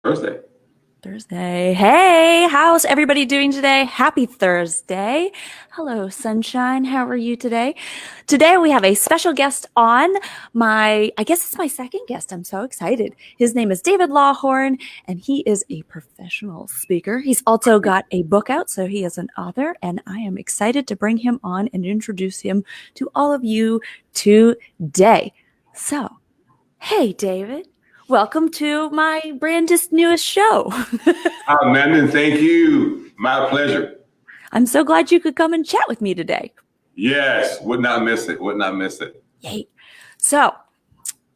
Thursday. Thursday. Hey, how's everybody doing today? Happy Thursday. Hello, sunshine. How are you today? Today we have a special guest on I guess it's my second guest. I'm so excited. His name is David Lawhorn, and he is a professional speaker. He's also got a book out, so he is an author, and I am excited to bring him on and introduce him to all of you today. So, hey, David. Welcome to my brandest newest show. Amanda, thank you. My pleasure. I'm so glad you could come and chat with me today. Yes, would not miss it. Would not miss it. Yay. So,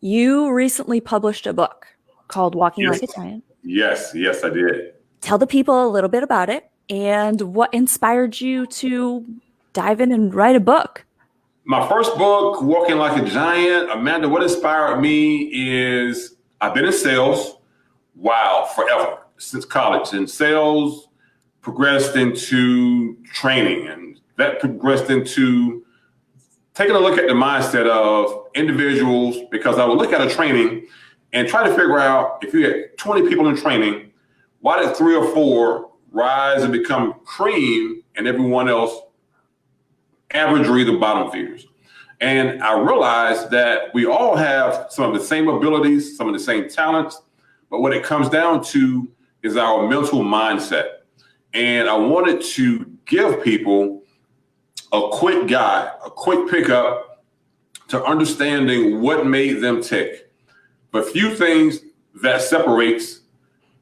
you recently published a book called Walking Yes, Like a Giant. yes, I did. Tell the people a little bit about it and what inspired you to dive in and write a book. My first book, Walking Like a Giant, Amanda, what inspired me is I've been in sales, wow, forever, since college. And sales progressed into training, and that progressed into taking a look at the mindset of individuals, because I would look at a training and try to figure out if you had 20 people in training, why did three or four rise and become cream and everyone else average or either bottom feeders? And I realized that we all have some of the same abilities, some of the same talents, but what it comes down to is our mental mindset. And I wanted to give people a quick guide, a quick pickup to understanding what made them tick. But few things that separates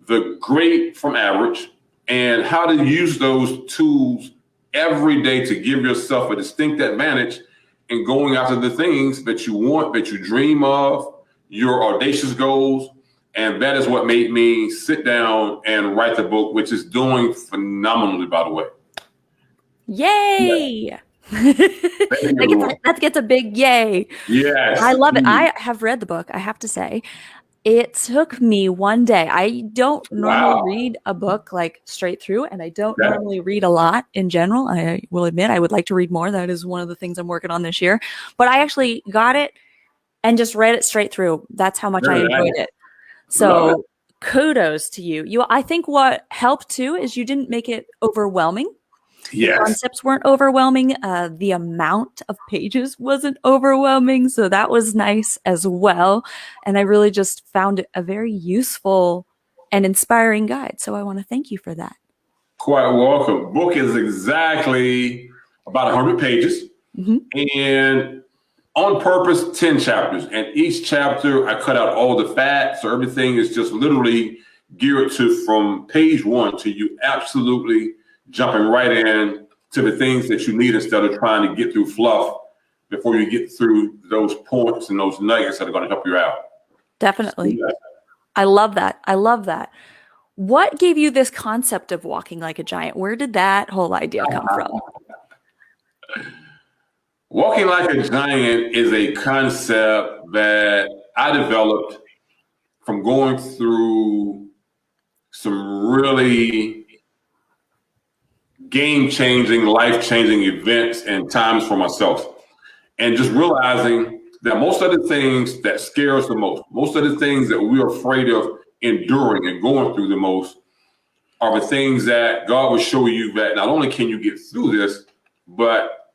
the great from average, and how to use those tools every day to give yourself a distinct advantage in going after the things that you want, that you dream of, your audacious goals. And that is what made me sit down and write the book, which is doing phenomenally, by the way. Yay! Yeah. That gets a big yay. Yes. I love it. I have read the book, I have to say. It took me one day. I don't normally Wow. read a book like straight through, and I don't normally read a lot in general. I will admit I would like to read more. That is one of the things I'm working on this year. But I actually got it and just read it straight through. That's how much I Very enjoyed nice. it. Love it. So kudos to you. I think what helped too is you didn't make it overwhelming. The Yes. concepts weren't overwhelming. The amount of pages wasn't overwhelming. So that was nice as well. And I really just found it a very useful and inspiring guide. So I want to thank you for that. Quite welcome. Book is exactly about 100 pages. Mm-hmm. And on purpose, 10 chapters. And each chapter, I cut out all the fat. So everything is just literally geared to from page one to you absolutely jumping right in to the things that you need instead of trying to get through fluff before you get through those points and those nuggets that are going to help you out. Definitely. Yeah. I love that. I love that. What gave you this concept of walking like a giant? Where did that whole idea come from? Walking like a giant is a concept that I developed from going through some really game-changing, life-changing events and times for myself. And just realizing that most of the things that scare us the most of the things that we're afraid of enduring and going through the most are the things that God will show you that not only can you get through this, but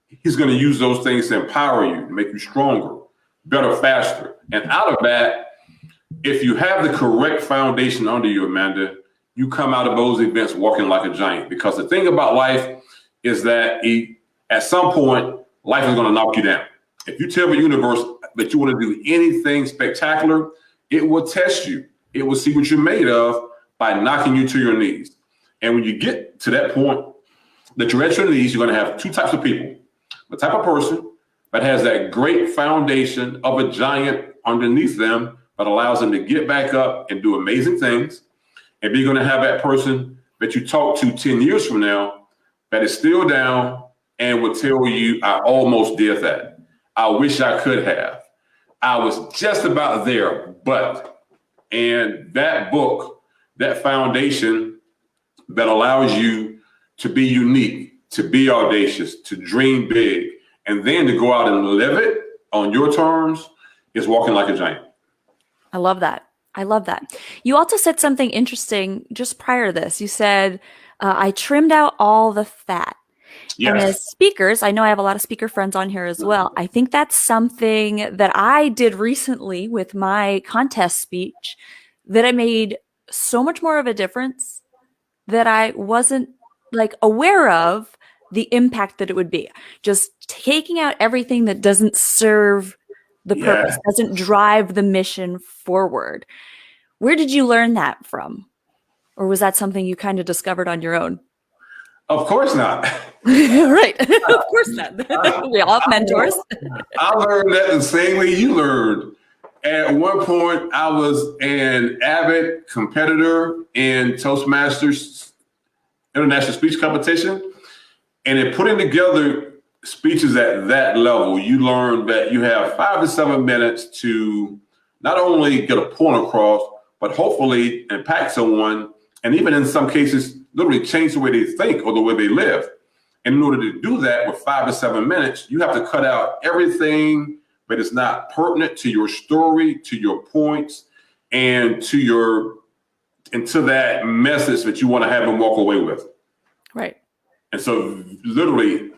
He's going to use those things to empower you, to make you stronger, better, faster. And out of that, if you have the correct foundation under you, Amanda, you come out of those events walking like a giant. Because the thing about life is that at some point, life is going to knock you down. If you tell the universe that you want to do anything spectacular, it will test you. It will see what you're made of by knocking you to your knees. And when you get to that point that you're at your knees, you're going to have two types of people. The type of person that has that great foundation of a giant underneath them that allows them to get back up and do amazing things. And you're going to have that person that you talk to 10 years from now that is still down and will tell you, I almost did that. I wish I could have. I was just about there, but, and that book, that foundation that allows you to be unique, to be audacious, to dream big, and then to go out and live it on your terms is walking like a giant. I love that. I love that. You also said something interesting just prior to this. You said, I trimmed out all the fat. And Yes. as speakers, I know I have a lot of speaker friends on here as well. I think that's something that I did recently with my contest speech that it made so much more of a difference that I wasn't like aware of the impact that it would be. Just taking out everything that doesn't serve the Yeah. purpose, doesn't drive the mission forward. Where did you learn that from? Or was that something you kind of discovered on your own? Of course not. Right. Of course not. We all have mentors. I learned that the same way you learned. At one point, I was an avid competitor in Toastmasters International Speech Competition. And in putting together speeches at that level, you learn that you have 5 to 7 minutes to not only get a point across, but hopefully impact someone, and even in some cases, literally change the way they think or the way they live. And in order to do that with 5 to 7 minutes, you have to cut out everything that is not pertinent to your story, to your points, and to that message that you want to have them walk away with. Right. And so literally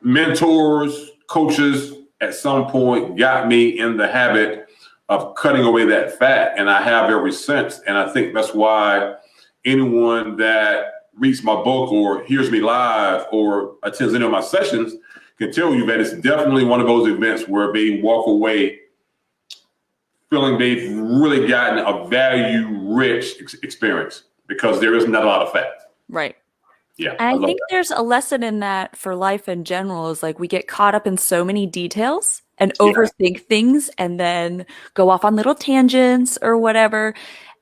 mentors, coaches at some point got me in the habit of cutting away that fat. And I have ever since. And I think that's why anyone that reads my book or hears me live or attends any of my sessions can tell you that it's definitely one of those events where they walk away feeling they've really gotten a value-rich experience because there is not a lot of fat. Right. Yeah. And I think there's a lesson in that for life in general is like we get caught up in so many details and overthink things and then go off on little tangents or whatever.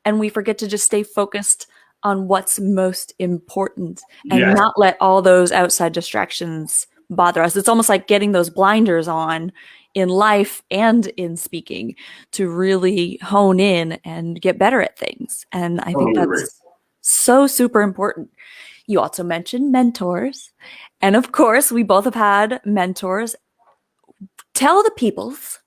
And we forget to just stay focused on what's most important and not let all those outside distractions bother us. It's almost like getting those blinders on in life and in speaking to really hone in and get better at things. And I think that's so super important. You also mentioned mentors. And of course, we both have had mentors. Tell the peoples,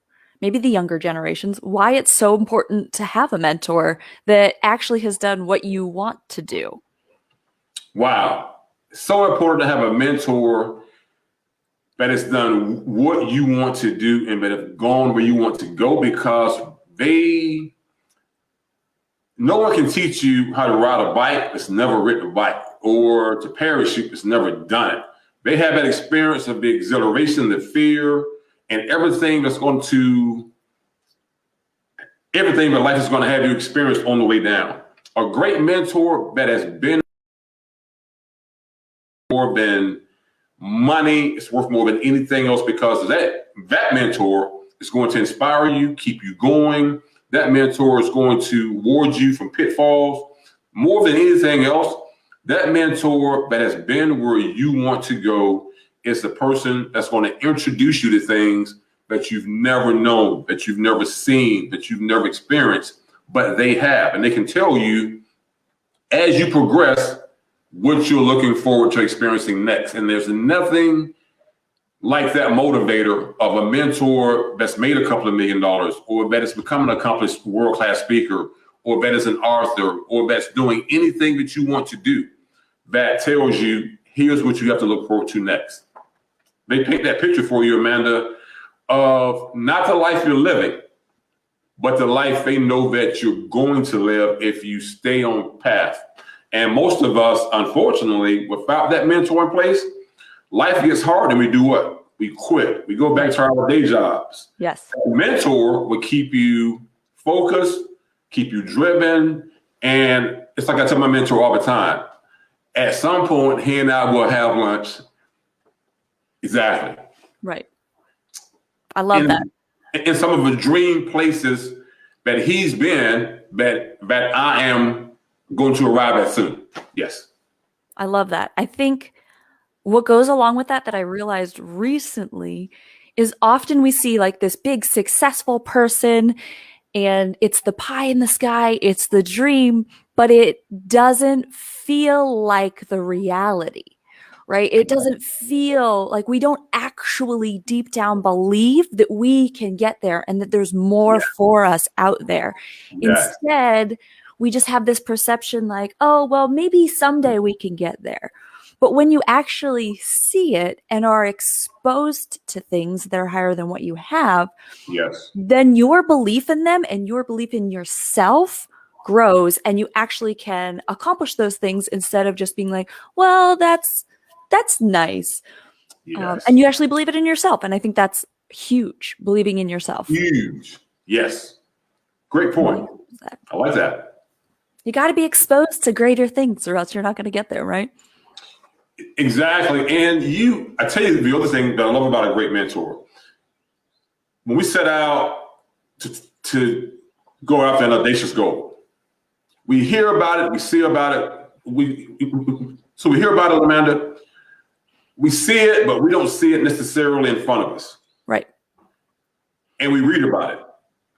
maybe the younger generations, why it's so important to have a mentor that actually has done what you want to do. Wow. So important to have a mentor that has done what you want to do and that have gone where you want to go, because no one can teach you how to ride a bike that's never ridden a bike, or to parachute that's never done it. They have that experience of the exhilaration, the fear, and everything that life is going to have you experience on the way down. A great mentor that has been more than money, it's worth more than anything else, because that mentor is going to inspire you, keep you going. That mentor is going to ward you from pitfalls. More than anything else, that mentor that has been where you want to go is the person that's going to introduce you to things that you've never known, that you've never seen, that you've never experienced, but they have. And they can tell you as you progress what you're looking forward to experiencing next. And there's nothing like that motivator of a mentor that's made a couple of $1 million, or that has become an accomplished world-class speaker, or that is an author, or that's doing anything that you want to do, that tells you, here's what you have to look forward to next. They paint that picture for you, Amanda, of not the life you're living, but the life they know that you're going to live if you stay on path. And most of us, unfortunately, without that mentor in place, life gets hard and we do what? We quit. We go back to our day jobs. Yes. A mentor will keep you focused, keep you driven. And it's like I tell my mentor all the time, at some point, he and I will have lunch. Exactly. Right. I love that. In some of the dream places that he's been, that I am going to arrive at soon. Yes. I love that. I think what goes along with that I realized recently is often we see like this big successful person and it's the pie in the sky, it's the dream, but it doesn't feel like the reality. right? It doesn't feel like we don't actually deep down believe that we can get there and that there's more for us out there. Yes. Instead, we just have this perception like, oh, well, maybe someday we can get there. But when you actually see it and are exposed to things that are higher than what you have, Yes. then your belief in them and your belief in yourself grows, and you actually can accomplish those things instead of just being like, well, that's nice. Yes. And you actually believe it in yourself. And I think that's huge, believing in yourself. Huge. Yes. Great point. I like that. You got to be exposed to greater things or else you're not going to get there, right? Exactly. And I tell you the other thing that I love about a great mentor, when we set out to go after an audacious goal, we hear about it, we see about it. So we hear about it, Amanda. We see it, but we don't see it necessarily in front of us. Right. And we read about it.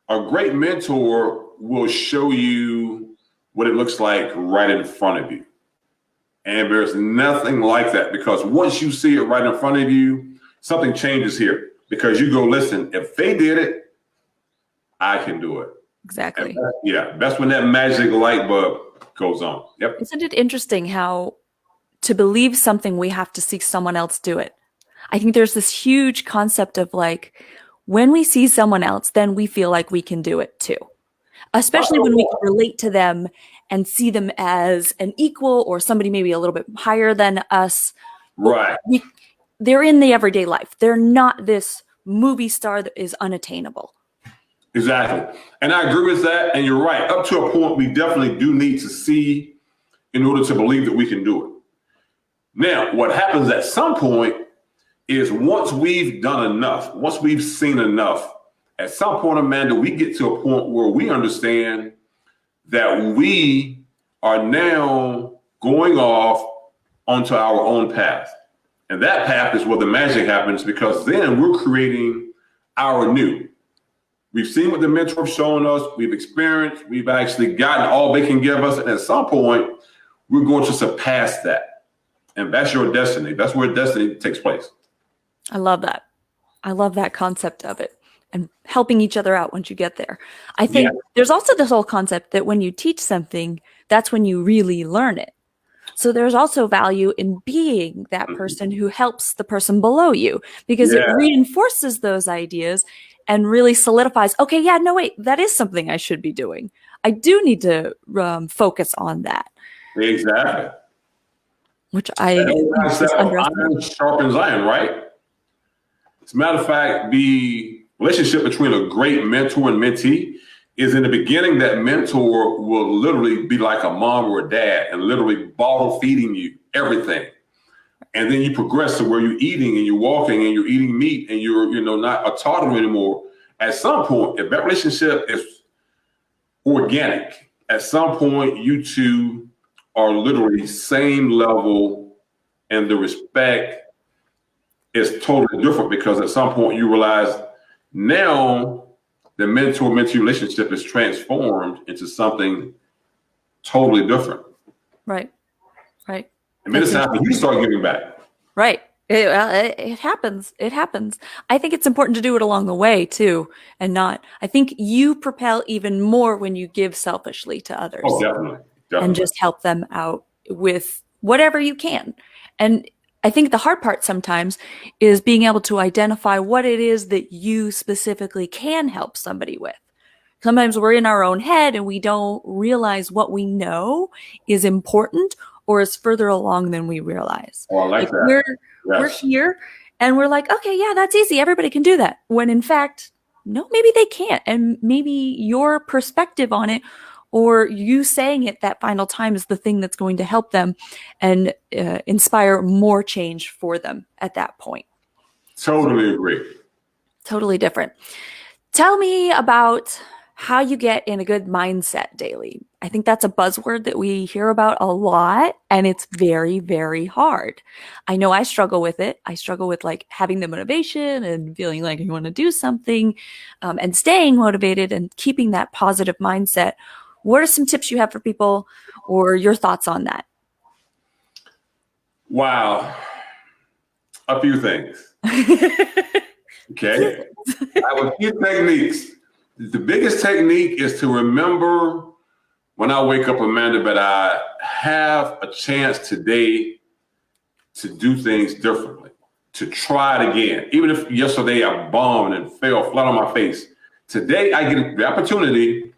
A great mentor will show you what it looks like right in front of you. And there's nothing like that, because once you see it right in front of you, something changes here, because you go, listen, if they did it, I can do it. Exactly. That's when that magic light bulb goes on. Yep. Isn't it interesting how to believe something, we have to see someone else do it? I think there's this huge concept of like, when we see someone else, then we feel like we can do it too. Especially when we can relate to them and see them as an equal or somebody maybe a little bit higher than us. Right. They're in the everyday life. They're not this movie star that is unattainable. Exactly. And I agree with that. And you're right. Up to a point, we definitely do need to see in order to believe that we can do it. Now, what happens at some point is once we've done enough, once we've seen enough, at some point, Amanda, we get to a point where we understand that we are now going off onto our own path. And that path is where the magic happens, because then we're creating our new. We've seen what the mentor has shown us. We've experienced. We've actually gotten all they can give us. And at some point, we're going to surpass that. And that's your destiny. That's where destiny takes place. I love that. I love that concept of it and helping each other out once you get there. I think there's also this whole concept that when you teach something, that's when you really learn it. So there's also value in being that person who helps the person below you, because it reinforces those ideas and really solidifies, okay, yeah, no, wait, that is something I should be doing. I do need to focus on that. Exactly. Which iron sharpens iron, right? As a matter of fact, the relationship between a great mentor and mentee is, in the beginning, that mentor will literally be like a mom or a dad and literally bottle feeding you everything. And then you progress to where you're eating and you're walking and you're eating meat and you're, not a toddler anymore. At some point, if that relationship is organic, at some point, you two are literally same level, and the respect is totally different, because at some point you realize now the mentor-mentee relationship is transformed into something totally different. Right. Right. And then it's time you start giving back. Right. It happens. It happens. I think it's important to do it along the way too, and not. I think you propel even more when you give selfishly to others. Oh, definitely. And just help them out with whatever you can. And I think the hard part sometimes is being able to identify what it is that you specifically can help somebody with. Sometimes we're in our own head and we don't realize what we know is important or is further along than we realize. Oh, I like that. We're here and we're like, okay, yeah, that's easy. Everybody can do that. When in fact, no, maybe they can't. And maybe your perspective on it, or you saying it that final time, is the thing that's going to help them and inspire more change for them at that point. Totally agree. Totally different. Tell me about how you get in a good mindset daily. I think that's a buzzword that we hear about a lot, and it's very, very hard. I know I struggle with it. I struggle with like having the motivation and feeling like you want to do something, and staying motivated and keeping that positive mindset. What are some tips you have for people, or your thoughts on that? Wow. A few things. Okay. I have a few techniques. The biggest technique is to remember when I wake up, Amanda, that I have a chance today to do things differently, to try it again. Even if yesterday I bombed and fell flat on my face, today I get the opportunity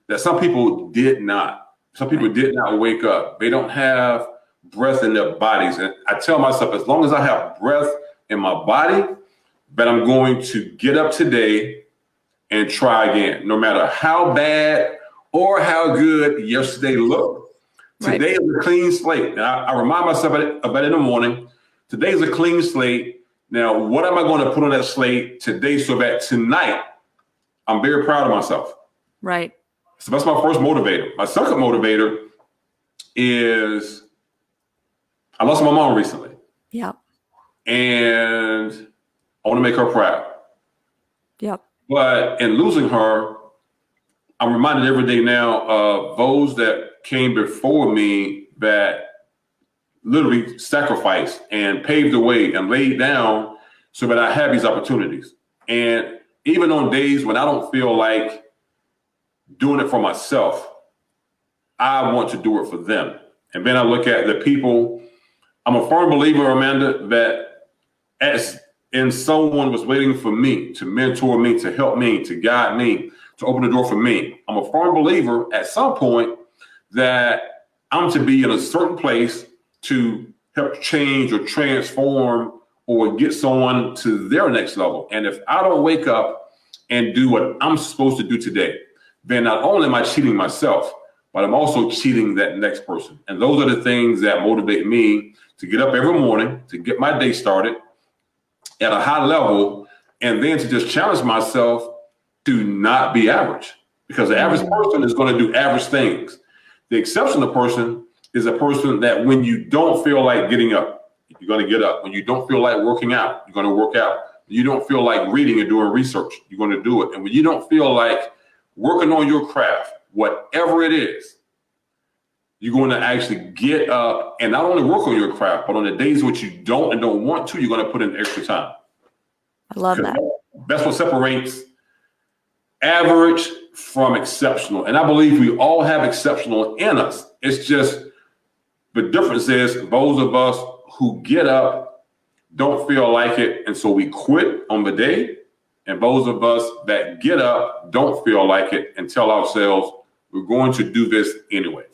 that some people did not. Some people did not wake up. They don't have breath in their bodies. And I tell myself, as long as I have breath in my body, that I'm going to get up today and try again, no matter how bad or how good yesterday looked. Today is a clean slate. And I remind myself of it in the morning. Today is a clean slate. Now, what am I going to put on that slate today so that tonight I'm very proud of myself? Right. So that's my first motivator. My second motivator is I lost my mom recently. Yep. And I want to make her proud. Yep. But in losing her, I'm reminded every day now of those that came before me that literally sacrificed and paved the way and laid down so that I have these opportunities. And even on days when I don't feel like doing it for myself, I want to do it for them. And then I look at the people. I'm a firm believer, Amanda, that as in someone was waiting for me to mentor me, to help me, to guide me, to open the door for me. I'm a firm believer at some point that I'm to be in a certain place to help change or transform or get someone to their next level. And if I don't wake up and do what I'm supposed to do today, then not only am I cheating myself, but I'm also cheating that next person. And those are the things that motivate me to get up every morning, to get my day started at a high level, and then to just challenge myself to not be average. Because the average person is going to do average things. The exceptional person is a person that when you don't feel like getting up, you're going to get up. When you don't feel like working out, you're going to work out. When you don't feel like reading and doing research, you're going to do it. And when you don't feel like working on your craft, whatever it is, you're going to actually get up and not only work on your craft, but on the days which you don't and don't want to, you're going to put in extra time. I love that. That's what separates average from exceptional. And I believe we all have exceptional in us. It's just the difference is those of us who get up don't feel like it, and so we quit on the day. And those of us that get up don't feel like it and tell ourselves we're going to do this anyway.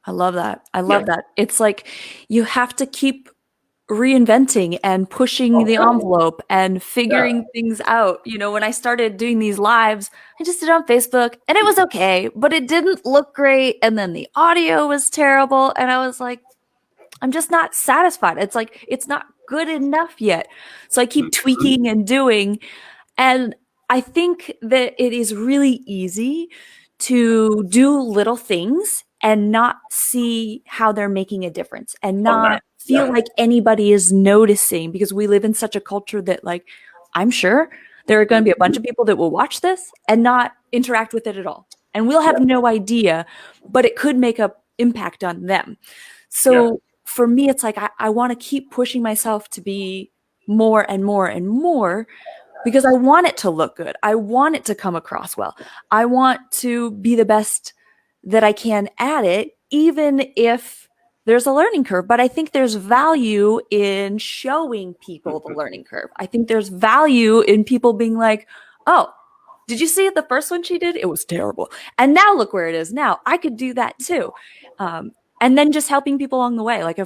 I love that. I love that. It's like you have to keep reinventing and pushing the envelope and figuring things out. You know, when I started doing these lives, I just did it on Facebook and it was okay, but it didn't look great. And then the audio was terrible. And I was like, I'm just not satisfied. It's like, it's not good enough yet. So I keep tweaking and doing. And I think that it is really easy to do little things and not see how they're making a difference and not feel like anybody is noticing, because we live in such a culture that, like, I'm sure there are going to be a bunch of people that will watch this and not interact with it at all. And we'll have no idea, but it could make an impact on them. So for me, it's like, I want to keep pushing myself to be more and more and more, because I want it to look good. I want it to come across well. I want to be the best that I can at it, even if there's a learning curve. But I think there's value in showing people the learning curve. I think there's value in people being like, oh, did you see it the first one she did? It was terrible. And now look where it is now. I could do that too. And then just helping people along the way. Like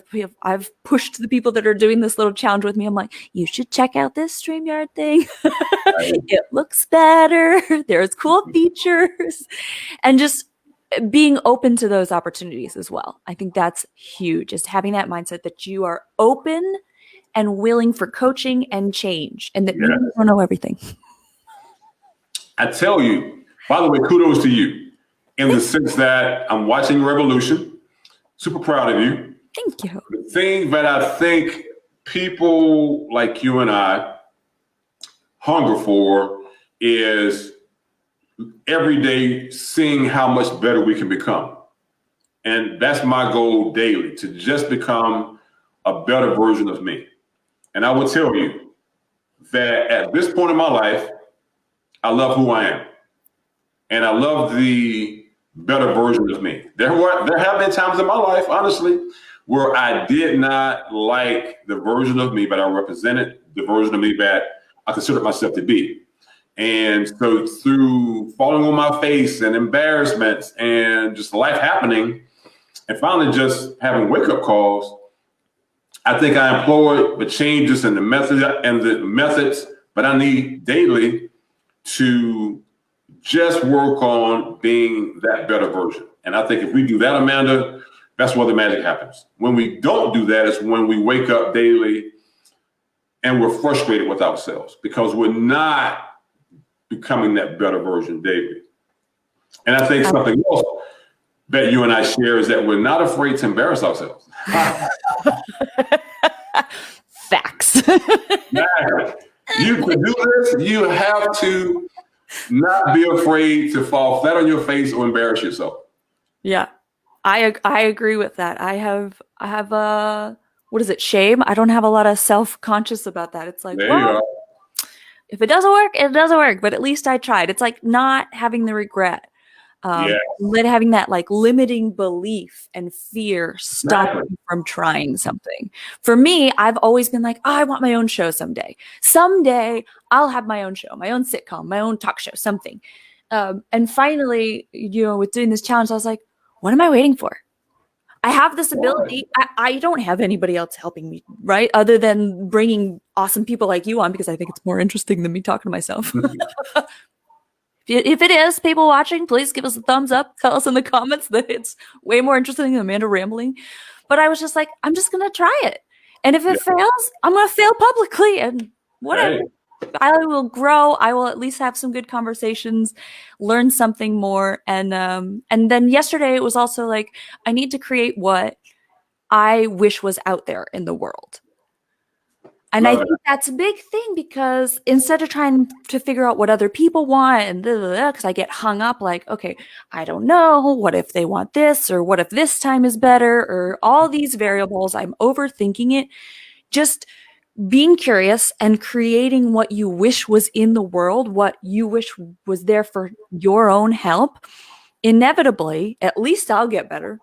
I've pushed the people that are doing this little challenge with me. I'm like, you should check out this StreamYard thing. It looks better. There's cool features. And just being open to those opportunities as well. I think that's huge, is having that mindset that you are open and willing for coaching and change, and that you don't know everything. I tell you, by the way, kudos to you in the sense that I'm watching Revolution. Super proud of you. Thank you. The thing that I think people like you and I hunger for is every day seeing how much better we can become. And that's my goal daily, to just become a better version of me. And I will tell you that at this point in my life, I love who I am. And I love the better version of me. There have been times in my life, honestly, where I did not like the version of me, but I represented the version of me that I considered myself to be. And so through falling on my face and embarrassments and just life happening, and finally just having wake-up calls, I think I employed the changes and the methods that I need daily to just work on being that better version. And I think if we do that, Amanda, that's where the magic happens. When we don't do that is when we wake up daily and we're frustrated with ourselves because we're not becoming that better version daily. And I think something else that you and I share is that we're not afraid to embarrass ourselves. Facts. Now, you can do this, you have to not be afraid to fall flat on your face or embarrass yourself. Yeah, I agree with that. I have what is it? Shame. I don't have a lot of self-conscious about that. It's like, well, if it doesn't work, it doesn't work. But at least I tried. It's like not having the regret, having that like limiting belief and fear stop you from trying something. For me, I've always been like, oh, I want my own show someday. Someday I'll have my own show, my own sitcom, my own talk show, something. And finally, with doing this challenge, I was like, what am I waiting for? I have this ability. I don't have anybody else helping me, right? Other than bringing awesome people like you on, because I think it's more interesting than me talking to myself. If it is, people watching, please give us a thumbs up. Tell us in the comments that it's way more interesting than Amanda rambling. But I was just like, I'm just going to try it. And if it fails, I'm going to fail publicly and whatever. Hey. I will grow. I will at least have some good conversations, learn something more. And then yesterday it was also like, I need to create what I wish was out there in the world. And I think that's a big thing because instead of trying to figure out what other people want and because I get hung up like, okay, I don't know. What if they want this or what if this time is better or all these variables, I'm overthinking it. Just being curious and creating what you wish was in the world, what you wish was there for your own help, inevitably, at least I'll get better.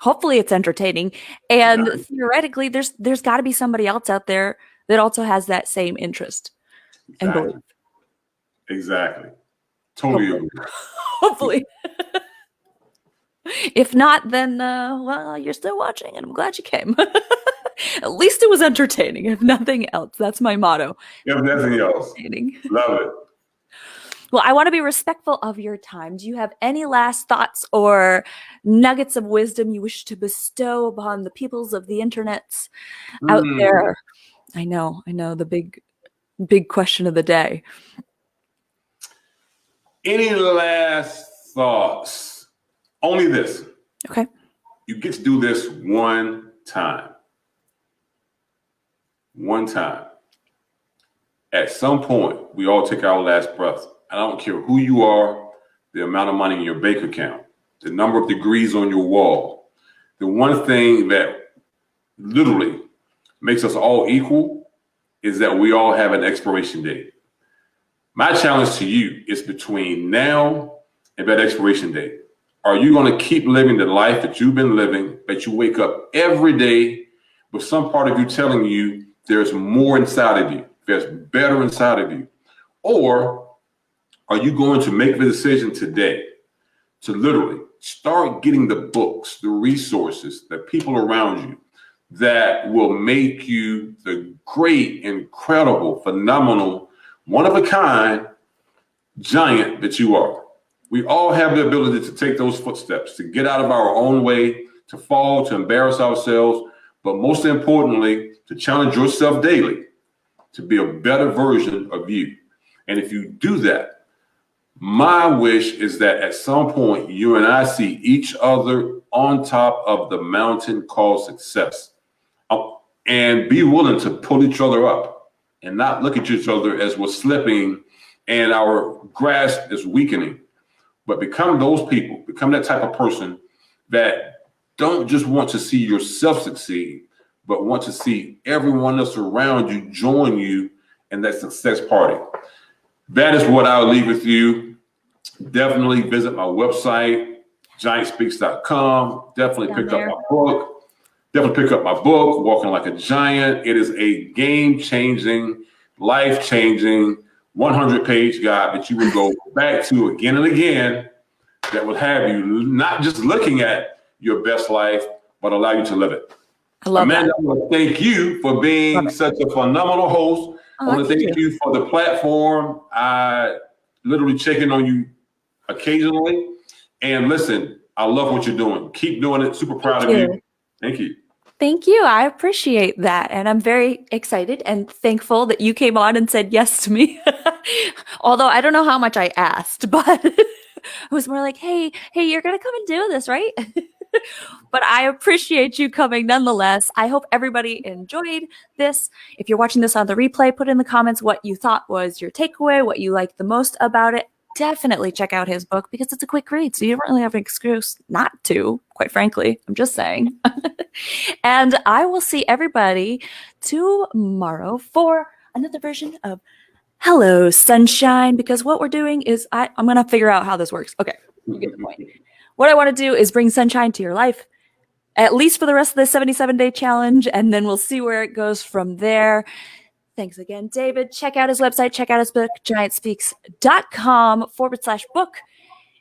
Hopefully it's entertaining. And theoretically, there's got to be somebody else out there that also has that same interest and belief. Exactly. Totally agree. Hopefully. If not, then, well, you're still watching and I'm glad you came. At least it was entertaining, if nothing else. That's my motto. If nothing else. Love it. Well, I want to be respectful of your time. Do you have any last thoughts or nuggets of wisdom you wish to bestow upon the peoples of the internets out there? I know, the big question of the day. Any last thoughts? Only this. Okay. You get to do this one time. One time. At some point, we all take our last breath. I don't care who you are, the amount of money in your bank account, the number of degrees on your wall. The one thing that literally makes us all equal is that we all have an expiration date. My challenge to you is between now and that expiration date. Are you going to keep living the life that you've been living, that you wake up every day with some part of you telling you there's more inside of you, there's better inside of you? Or are you going to make the decision today to literally start getting the books, the resources, the people around you that will make you the great, incredible, phenomenal, one-of-a-kind giant that you are? We all have the ability to take those footsteps, to get out of our own way, to fall, to embarrass ourselves, but most importantly, to challenge yourself daily to be a better version of you. And if you do that, my wish is that at some point, you and I see each other on top of the mountain called success, and be willing to pull each other up and not look at each other as we're slipping and our grasp is weakening, but become those people, become that type of person that don't just want to see yourself succeed, but want to see everyone else around you join you in that success party. That is what I'll leave with you. Definitely visit my website, giantspeaks.com. Definitely pick up my book. Definitely pick up my book, Walking Like a Giant. It is a game-changing, life-changing, 100-page guide that you will go back to again and again, that will have you not just looking at your best life, but allow you to live it. I love Amanda, that. I want to thank you for being such a phenomenal host. I want to thank you for the platform. I literally check in on you occasionally. And listen, I love what you're doing. Keep doing it. Super proud of you. Thank you. Thank you. I appreciate that. And I'm very excited and thankful that you came on and said yes to me. Although I don't know how much I asked, but it was more like, hey, you're going to come and do this, right? But I appreciate you coming nonetheless. I hope everybody enjoyed this. If you're watching this on the replay, put in the comments what you thought was your takeaway, what you liked the most about it. Definitely check out his book because it's a quick read. So you don't really have an excuse not to, quite frankly. I'm just saying. And I will see everybody tomorrow for another version of Hello, Sunshine, because what we're doing is I'm going to figure out how this works. Okay, you get the point. What I want to do is bring sunshine to your life, at least for the rest of the 77-day challenge, and then we'll see where it goes from there. Thanks again, David. Check out his website. Check out his book, giantspeaks.com/book.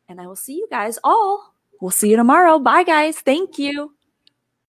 And I will see you guys all. We'll see you tomorrow. Bye, guys. Thank you.